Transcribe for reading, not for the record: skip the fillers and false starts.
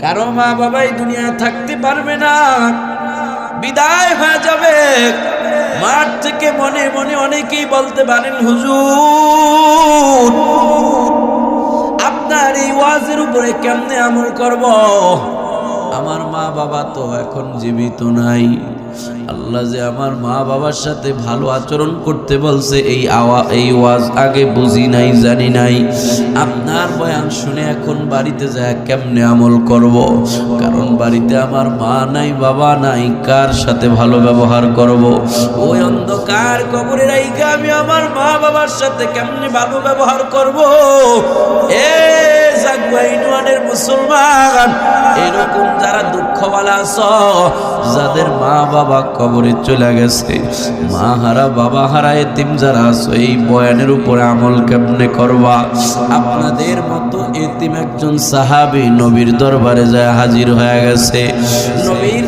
কারো মা বাবাই দুনিয়া থাকতে পারবে না, বিদায় হয়ে যাবে। মাঠ থেকে মনে মনে অনেকেই বলতে পারেন, হুজুর আপনার এই ওয়াজের উপরে কেমনে আমল করব? আমার মা বাবা তো এখন জীবিত নাই। আল্লাহ যে আমার মা বাবার সাথে ভালো আচরণ করতে বলছে এই ওয়াজ আগে বুঝি নাই, জানি নাই। আপনার বয়ান শুনে এখন বাড়িতে যায় কেমনে আমল করব? কারণ বাড়িতে আমার মা নাই, বাবা নাই, কার সাথে ভালো ব্যবহার করব? ওই অন্ধকার কবরে রাইখা আমি আমার মা বাবার সাথে কেমনে ভালো ব্যবহার করব? এ জাগবা ইউনিয়নের মুসলমান, এরকম যারা দুঃখওয়ালা আছো, যাদের মা বাবা কবরে চলে গেছে, মা হারা বাবা হারা এতিম যারা আছো, এই বয়ানের উপরে আমল কেমনে করবা? আপনাদের মতো এতিম একজন সাহাবী নবীর দরবারে যায় হাজির হয়ে গেছে। নবীর